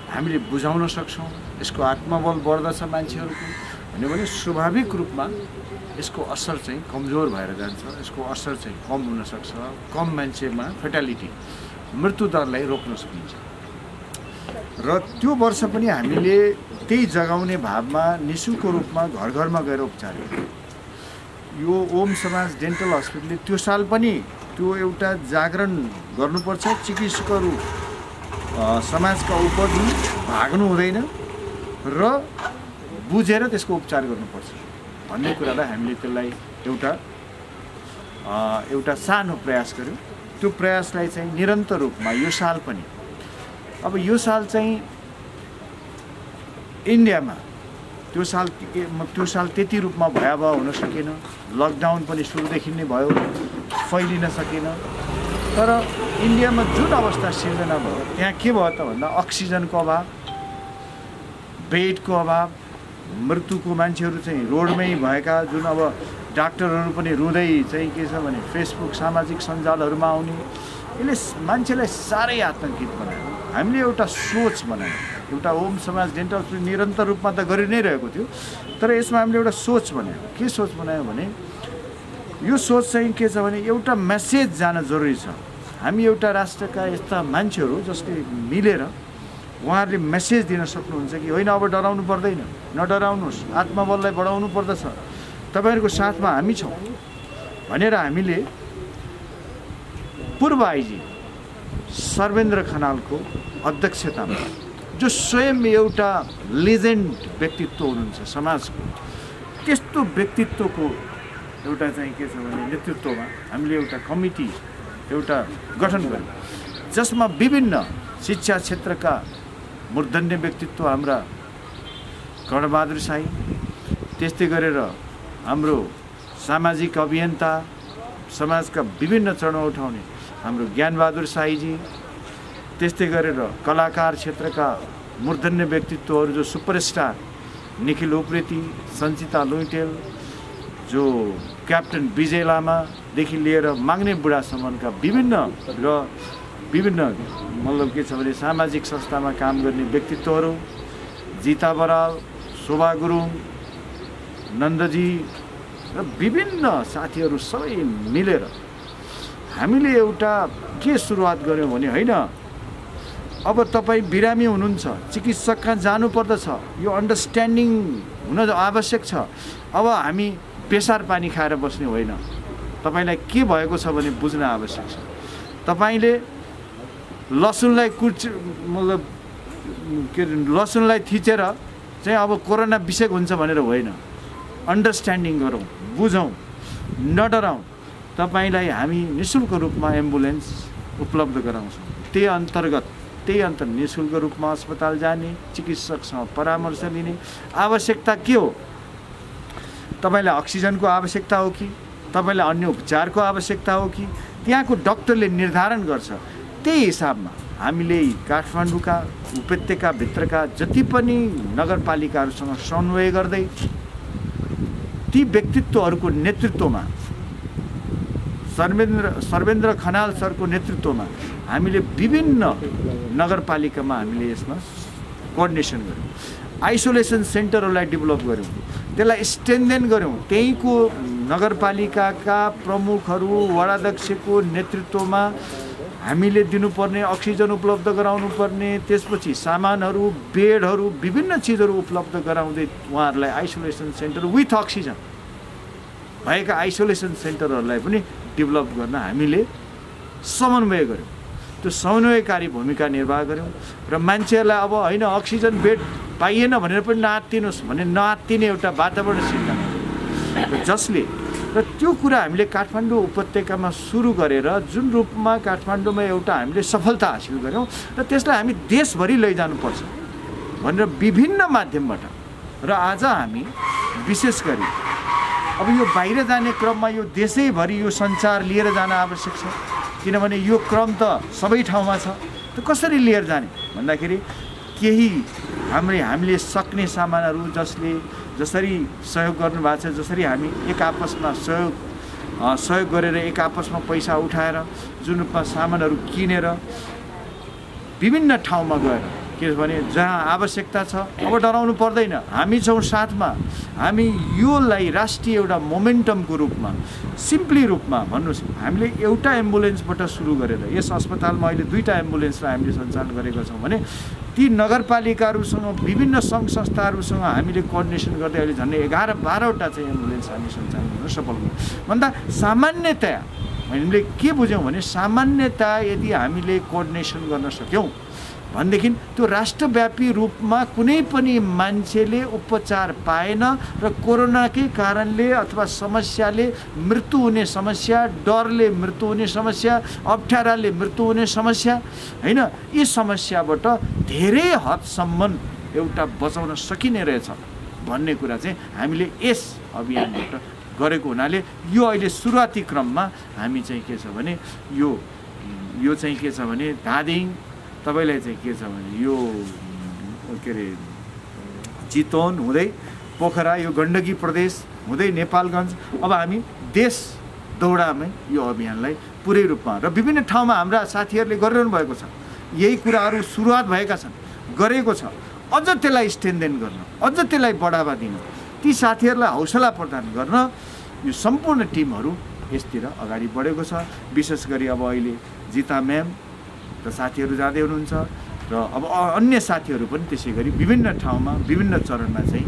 हामीले बुझाउन सक्छौँ, यसको आत्मबल बढ्दछ मान्छेहरूको भने स्वाभाविक रूपमा यसको असर चाहिँ कमजोर भएर जान्छ, यसको असर चाहिँ कम हुनसक्छ, कम मान्छेमा फेटालिटी, मृत्युदरलाई रोक्न सकिन्छ। र त्यो वर्ष पनि हामीले त्यही जगाउने भावमा निःशुल्क रूपमा घर घरमा गएर उपचार गर्यौँ।
यो ओम समाज डेन्टल हस्पिटलले त्यो साल पनि त्यो एउटा जागरण गर्नुपर्छ, चिकित्सकहरू समाजका उपरि भाग्नु हुँदैन र बुझेर त्यसको उपचार गर्नुपर्छ भन्ने कुरालाई हामीले त्यसलाई एउटा सानो प्रयास गर्यौँ। त्यो प्रयासलाई चाहिँ निरन्तर रूपमा यो साल पनि, अब यो साल चाहिँ इन्डियामा त्यो साल त्यति रूपमा भयावह हुन सकेन, लकडाउन पनि सुरुदेखि नै भयो, फैलिन सकेन। तर इन्डियामा जुन अवस्था सिर्जना भयो त्यहाँ के भयो त भन्दा अक्सिजनको अभाव, बेडको अभाव, मृत्युको मान्छेहरू चाहिँ रोडमै भएका, जुन अब डाक्टरहरू पनि रुँदै चाहिँ के छ भने फेसबुक सामाजिक सञ्जालहरूमा आउने, यसले मान्छेलाई साह्रै आतङ्कित बनायो। हामीले एउटा सोच बनायौँ, एउटा ओम समाज डेन्टल निरन्तर रूपमा त गरि नै रहेको थियो, तर यसमा हामीले एउटा सोच बनायौँ। के सोच बनायौँ भने यो सोच चाहिँ के छ भने एउटा मेसेज जान जरुरी छ। हामी एउटा राष्ट्रका यस्ता मान्छेहरू जसले मिलेर उहाँहरूले मेसेज दिन सक्नुहुन्छ कि होइन अब डराउनु पर्दैन, नडराउनुहोस्, आत्मबललाई बढाउनु पर्दछ, तपाईँहरूको साथमा हामी छौँ भनेर हामीले पूर्व आइजी सर्वेन्द्र खनालको अध्यक्षतामा, जो स्वयं एउटा लेजेन्ड व्यक्तित्व हुनुहुन्छ समाजको, त्यस्तो व्यक्तित्वको एउटा चाहिँ के छ भने नेतृत्वमा हामीले एउटा कमिटी एउटा गठन गर्यौँ, जसमा विभिन्न शिक्षा क्षेत्रका मूर्धन्य व्यक्तित्व हाम्रा कर्णबहादुर साई, त्यस्तै गरेर हाम्रो सामाजिक अभियन्ता, समाजका विभिन्न चरण उठाउने हाम्रो ज्ञानबहादुर साईजी, त्यस्तै गरेर कलाकार क्षेत्रका मूर्धन्य व्यक्तित्वहरू जो सुपरस्टार निखिल उप्रेती, सञ्चिता लुइटेल, जो क्याप्टन विजय लामादेखि लिएर माग्ने बुढासम्मका विभिन्न मतलब के छ भने सामाजिक संस्थामा काम गर्ने व्यक्तित्वहरू, जिता बराल, शोभा गुरुङ, नन्दजी र विभिन्न साथीहरू सबै मिलेर हामीले एउटा के सुरुवात गऱ्यौँ भने होइन अब तपाईँ बिरामी हुनुहुन्छ, चिकित्सक कहाँ जानुपर्दछ, यो अन्डरस्ट्यान्डिङ हुन आवश्यक छ। अब हामी बेसार पानी खाएर बस्ने होइन, तपाईँलाई के भएको छ भने बुझ्न आवश्यक छ। तपाईँले लसुनलाई मतलब के लसुनलाई थिचेर चाहिँ अब कोरोना विषेक हुन्छ भनेर होइन, अन्डरस्ट्यान्डिङ गरौँ, बुझौँ, नडराउँ। तपाईँलाई हामी निःशुल्क रूपमा एम्बुलेन्स उपलब्ध गराउँछौँ। त्यही अन्तर निःशुल्क रूपमा अस्पताल जाने, चिकित्सकसँग परामर्श लिने। आवश्यकता के हो? तपाईँलाई अक्सिजनको आवश्यकता हो कि तपाईँलाई अन्य उपचारको आवश्यकता हो कि त्यहाँको डाक्टरले निर्धारण गर्छ। त्यही हिसाबमा हामीले काठमाडौँका उपत्यकाभित्रका जति पनि नगरपालिकाहरूसँग समन्वय गर्दै ती व्यक्तित्वहरूको नेतृत्वमा सर्वेन्द्र खनाल सरको नेतृत्वमा हामीले विभिन्न नगरपालिकामा हामीले यसमा कोअर्डिनेसन गऱ्यौँ। आइसोलेसन सेन्टरहरूलाई डेभलप गऱ्यौँ, त्यसलाई स्ट्रेन्थेन गऱ्यौँ। त्यहीँको नगरपालिकाका प्रमुखहरू, वडाध्यक्षको नेतृत्वमा हामीले दिनुपर्ने अक्सिजन उपलब्ध गराउनु पर्ने, त्यसपछि सामानहरू, बेडहरू, विभिन्न चिजहरू उपलब्ध गराउँदै उहाँहरूलाई आइसोलेसन सेन्टर विथ अक्सिजन भएका आइसोलेसन सेन्टरहरूलाई पनि डेभलप गर्न हामीले समन्वय गऱ्यौँ। त्यो समन्वयकारी भूमिका निर्वाह गऱ्यौँ र मान्छेहरूलाई अब होइन अक्सिजन बेड पाइएन भनेर पनि नआत्तिनुहोस् भने नआत्तिने एउटा वातावरण सिर्जना गऱ्यौँ, जसले र त्यो कुरा हामीले काठमाडौँ उपत्यकामा सुरु गरेर जुन रूपमा काठमाडौँमा एउटा हामीले सफलता हासिल गऱ्यौँ र त्यसलाई हामी देशभरि लैजानुपर्छ भनेर विभिन्न माध्यमबाट र आज हामी विशेष गरी अब यो बाहिर जाने क्रममा यो देशैभरि यो सञ्चार लिएर जान आवश्यक छ, किनभने यो क्रम त सबै ठाउँमा छ। त कसरी लिएर जाने भन्दाखेरि केही हामीले सक्ने सामानहरू जसरी सहयोग गर्नुभएको छ, जसरी हामी एक आपसमा सहयोग गरेर एक आपसमा पैसा उठाएर जुन रूपमा सामानहरू किनेर विभिन्न ठाउँमा गएर किनभने जहाँ आवश्यकता छ अब डराउनु पर्दैन, हामी छौँ साथमा। हामी योलाई राष्ट्रिय एउटा मोमेन्टमको रूपमा सिम्पली रूपमा भन्नुहोस्, हामीले एउटा एम्बुलेन्सबाट सुरु गरेर यस अस्पतालमा अहिले 2टा एम्बुलेन्सलाई हामीले सञ्चालन गरेका छौँ भने ती नगरपालिकाहरूसँग विभिन्न सङ्घ संस्थाहरूसँग हामीले कोअर्डिनेसन गर्दै अहिले झन्डै 11-12वटा चाहिँ एम्बुलेन्स हामी सञ्चालन गर्न सफल भयौँ। भन्दा सामान्यतया हामीले के बुझ्यौँ भने सामान्यतया यदि हामीले कोअर्डिनेसन गर्न सक्यौँ भनेदेखि त्यो राष्ट्रव्यापी रूपमा कुनै पनि मान्छेले उपचार पाएन र कोरोनाकै कारणले अथवा समस्याले मृत्यु हुने समस्या, डरले मृत्यु हुने समस्या, अप्ठ्याराले मृत्यु हुने समस्या हैन, यी समस्याबाट धेरै हदसम्म एउटा बचाउन सकिने रहेछ भन्ने कुरा चाहिँ हामीले यस अभियानबाट गरेको हुनाले यो अहिले सुरुवाती क्रममा हामी चाहिँ के छ भने यो चाहिँ के छ भने धादिङ तपाईलाई चाहिँ के छ भने यो के अरे चितवन हुँदै पोखरा यो गण्डकी प्रदेश हुँदै नेपालगञ्ज अब हामी देश दौडामै यो अभियानलाई पुरै रूपमा र विभिन्न ठाउँमा हाम्रा साथीहरूले गरिरहनु भएको छ। यही कुराहरू सुरुवात भएका छन्, गरेको छ। अझ त्यसलाई स्ट्रेन्थेन गर्न, अझ त्यसलाई बढावा दिन, ती साथीहरूलाई हौसला प्रदान गर्न यो सम्पूर्ण टिमहरू यसतिर अगाडि बढेको छ। विशेष गरी अब अहिले जिता म्याम र साथीहरू जाँदै हुनुहुन्छ र अब अन्य साथीहरू पनि त्यसै गरी विभिन्न ठाउँमा विभिन्न चरणमा चाहिँ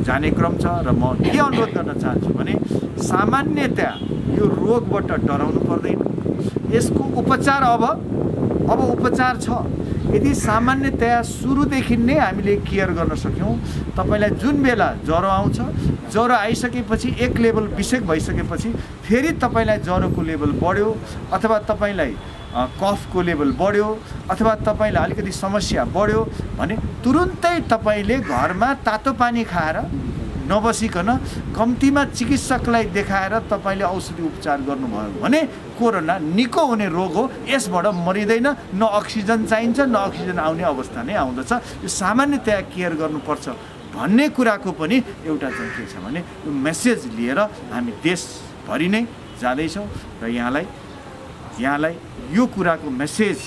जाने क्रम छ। र म के अनुरोध गर्न चाहन्छु भने सामान्यतया यो रोगबाट डराउनु पर्दैन, यसको उपचार अब उपचार छ। यदि सामान्यतया सुरुदेखि नै हामीले केयर गर्न सक्यौँ, तपाईँलाई जुन बेला ज्वरो आउँछ, ज्वरो आइसकेपछि एक लेभल बिसेक भइसकेपछि फेरि तपाईँलाई ज्वरोको लेभल बढ्यो अथवा तपाईँलाई कफको लेभल बढ्यो अथवा तपाईँलाई अलिकति समस्या बढ्यो भने तुरुन्तै तपाईँले घरमा तातो पानी खाएर नबसिकन कम्तीमा चिकित्सकलाई देखाएर तपाईँले औषधि उपचार गर्नुभयो भने कोरोना निको हुने रोग हो। यसबाट मरिँदैन, न अक्सिजन चाहिन्छ, न अक्सिजन आउने अवस्था नै आउँदछ। यो सामान्यतया केयर गर्नुपर्छ भन्ने कुराको पनि एउटा चाहिँ के छ भने यो मेसेज लिएर हामी देशभरि नै जाँदैछौँ र यहाँलाई यो कुराको मेसेज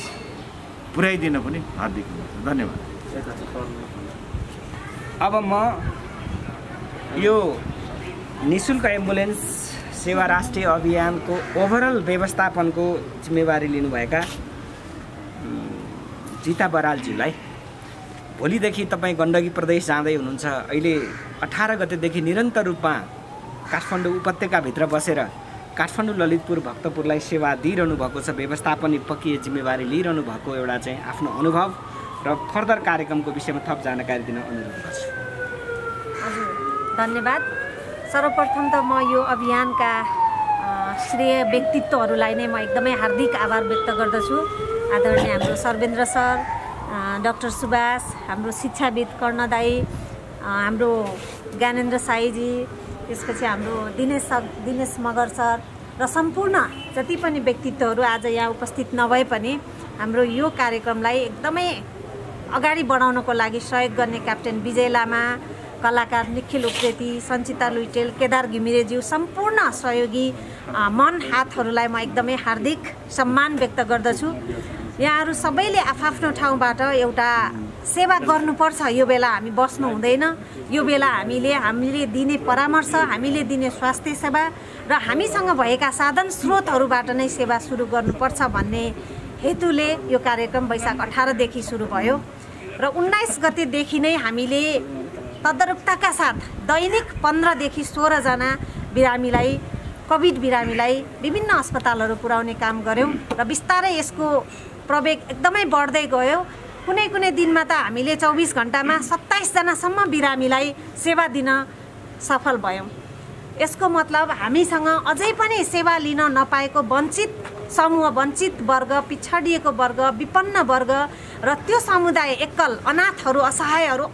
पुर्याइदिन पनि हार्दिक धन्यवाद।
अब म यो निःशुल्क एम्बुलेन्स सेवा राष्ट्रिय अभियानको ओभरअल व्यवस्थापनको जिम्मेवारी लिनुभएका जिता बरालज्यूलाई भोलिदेखि तपाईँ गण्डकी प्रदेश जाँदै हुनुहुन्छ। अहिले 18 गतेदेखि निरन्तर रूपमा काठमाडौँ उपत्यकाभित्र बसेर काठमाडौँ ललितपुर भक्तपुरलाई सेवा दिइरहनु भएको छ, व्यवस्थापन पक्की जिम्मेवारी लिइरहनु भएको एउटा चाहिँ आफ्नो अनुभव र फर्दर कार्यक्रमको विषयमा थप जानकारी दिन अनुरोध गर्छु।
हजुर धन्यवाद। सर्वप्रथम त म यो अभियानका श्रेय व्यक्तित्वहरूलाई नै म एकदमै हार्दिक आभार व्यक्त गर्दछु। आदरणीय हाम्रो सर्वेन्द्र सर, डाक्टर सुभाष, हाम्रो शिक्षाविद कर्ण दाई, हाम्रो ज्ञानेन्द्र साईजी, त्यसपछि हाम्रो दिनेश मगर सर र सम्पूर्ण जति पनि व्यक्तित्वहरू आज यहाँ उपस्थित नभए पनि हाम्रो यो कार्यक्रमलाई एकदमै अगाडि बढाउनको लागि सहयोग गर्ने क्याप्टेन विजय लामा, कलाकार निखिल उप्रेती, सञ्चिता लुइटेल, केदार घिमिरेज्यू, सम्पूर्ण सहयोगी मन हातहरूलाई म एकदमै हार्दिक सम्मान व्यक्त गर्दछु। यहाँहरू सबैले आफ्नो ठाउँबाट एउटा सेवा गर्नुपर्छ। यो बेला हामी बस्नु हुँदैन। यो बेला हामीले दिने परामर्श, हामीले दिने स्वास्थ्य सेवा र हामीसँग भएका साधन स्रोतहरूबाट नै सेवा सुरु गर्नुपर्छ भन्ने हेतुले यो कार्यक्रम वैशाख 18 देखि सुरु भयो र 19 गतेदेखि नै हामीले तदारुकताका साथ दैनिक 15 देखि 16 जना बिरामीलाई, कोभिड बिरामीलाई विभिन्न अस्पतालहरू पुर्याउने काम गऱ्यौँ र बिस्तारै यसको प्रवेग एकदमै बढ्दै गयो। कुनै दिनमा त हामीले 24 घण्टामा 27 जनासम्म बिरामीलाई सेवा दिन सफल भयौँ। यसको मतलब हामीसँग अझै पनि सेवा लिन नपाएको वञ्चित समूह, वञ्चित वर्ग, पिछडिएको वर्ग, विपन्न वर्ग र त्यो समुदाय एकल अनाथहरू, असहायहरू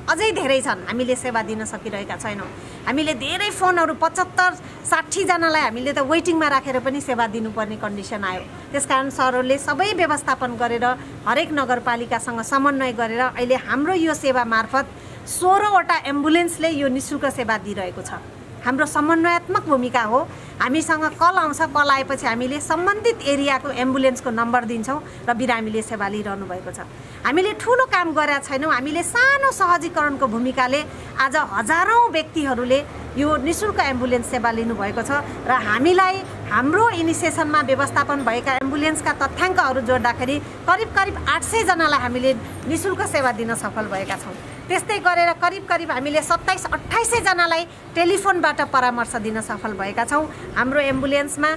अझै धेरै छन्। हामीले सेवा दिन सकिरहेका छैनौँ। हामीले धेरै फोनहरू 75-60 जनालाई हामीले त वेटिङमा राखेर पनि सेवा दिनुपर्ने कन्डिसन आयो। त्यसकारण सरहरूले सबै व्यवस्थापन गरेर हरेक नगरपालिकासँग समन्वय गरेर अहिले हाम्रो यो सेवा मार्फत 16वटा एम्बुलेन्सले यो निःशुल्क सेवा दिइरहेको छ। हाम्रो समन्वयात्मक भूमिका हो। हामीसँग कल आउँछ, कल आएपछि हामीले सम्बन्धित एरियाको एम्बुलेन्सको नम्बर दिन्छौँ र बिरामीले सेवा लिइरहनु भएको छ। हामीले ठुलो काम गरेका छैनौँ। हामीले सानो सहजीकरणको भूमिकाले आज हजारौँ व्यक्तिहरूले यो निःशुल्क एम्बुलेन्स सेवा लिनुभएको छ र हामीलाई हाम्रो इनिसिएसनमा व्यवस्थापन भएका एम्बुलेन्सका तथ्याङ्कहरू जोड्दाखेरि करिब 800 जनालाई हामीले निःशुल्क सेवा दिन सफल भएका छौँ। त्यस्तै गरेर करिब हामीले 27-28 जनालाई टेलिफोनबाट परामर्श दिन सफल भएका छौँ। हाम्रो एम्बुलेन्समा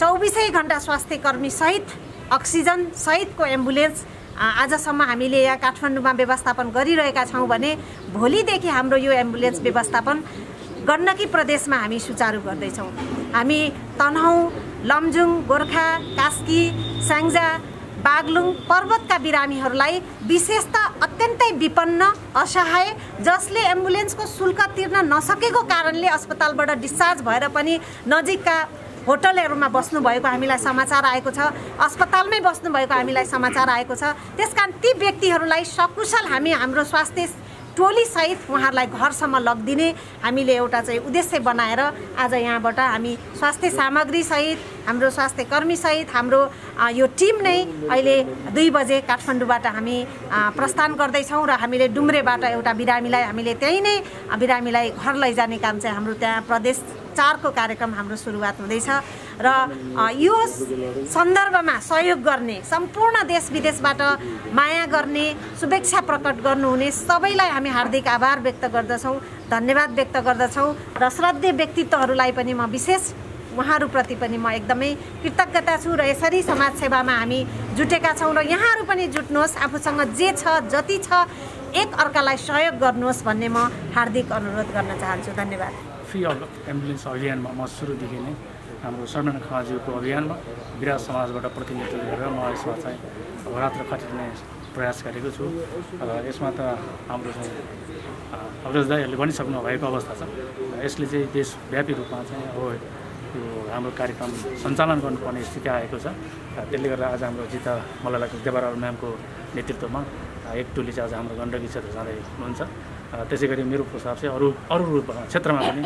24 घण्टा स्वास्थ्य कर्मी सहित अक्सिजन सहितको एम्बुलेन्स आजसम्म हामीले यहाँ काठमाडौँमा व्यवस्थापन गरिरहेका छौँ भने भोलिदेखि हाम्रो यो एम्बुलेन्स व्यवस्थापन गण्डकी प्रदेशमा हामी सुचारू गर्दैछौँ। हामी तनहुँ, लमजुङ, गोर्खा, कास्की, स्याङ्जा, बागलुङ पर्वतका बिरामीहरूलाई विशेषतः अत्यन्तै विपन्न असहाय जसले एम्बुलेन्सको शुल्क तिर्न नसकेको कारणले अस्पतालबाट डिस्चार्ज भएर पनि नजिकका होटलहरूमा बस्नुभएको हामीलाई समाचार आएको छ, अस्पतालमै बस्नुभएको हामीलाई समाचार आएको छ। त्यसकारण ती व्यक्तिहरूलाई सकुशल हामी हाम्रो स्वास्थ्य टोलीसहित उहाँहरूलाई घरसम्म लगिदिने हामीले एउटा चाहिँ उद्देश्य बनाएर आज यहाँबाट हामी स्वास्थ्य सामग्रीसहित हाम्रो स्वास्थ्य कर्मीसहित हाम्रो यो टिम नै अहिले 2 बजे काठमाडौँबाट हामी प्रस्थान गर्दैछौँ र हामीले डुम्रेबाट एउटा बिरामीलाई हामीले त्यहीँ नै बिरामीलाई घर लैजाने काम चाहिँ हाम्रो त्यहाँ प्रदेश 4 को कार्यक्रम हाम्रो सुरुवात हुँदैछ र यो सन्दर्भमा सहयोग गर्ने सम्पूर्ण देश विदेशबाट माया गर्ने शुभेच्छा प्रकट गर्नुहुने सबैलाई हामी हार्दिक आभार व्यक्त गर्दछौँ, धन्यवाद व्यक्त गर्दछौँ र श्रद्धेय व्यक्तित्वहरूलाई पनि म विशेष उहाँहरूप्रति पनि म एकदमै कृतज्ञता छु र यसरी समाज सेवामा हामी जुटेका छौँ र यहाँहरू पनि जुट्नुहोस्, आफूसँग जे छ जति छ एक अर्कालाई सहयोग गर्नुहोस् भन्ने म हार्दिक अनुरोध गर्न चाहन्छु। धन्यवाद।
फ्री एम्बुलेन्स अभियानमा म सुरुदेखि नै हाम्रो शरण खनाज्यूको अभियानमा विराट समाजबाट प्रतिनिधित्व गरेर म यसमा चाहिँ रात र खटिने प्रयास गरेको छु र यसमा त हाम्रो चाहिँ अग्रज दाइहरूले भनिसक्नु भएको अवस्था छ। यसले चाहिँ देशव्यापी रूपमा चाहिँ अब यो हाम्रो कार्यक्रम सञ्चालन गर्नुपर्ने स्थिति आएको छ। त्यसले गर्दा आज हाम्रो जिता मल्ललाल देवराल म्यामको नेतृत्वमा एक टोली चाहिँ आज हाम्रो गण्डकी क्षेत्र जाँदै हुनुहुन्छ। त्यसै गरी मेरो प्रस्ताव चाहिँ अरू रूपमा क्षेत्रमा पनि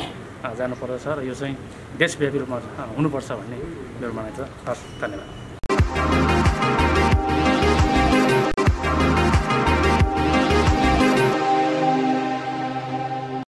जानुपर्दछ र यो चाहिँ देशव्यापी रूपमा हुनुपर्छ भन्ने मेरो भनाइ छ। हस्, धन्यवाद।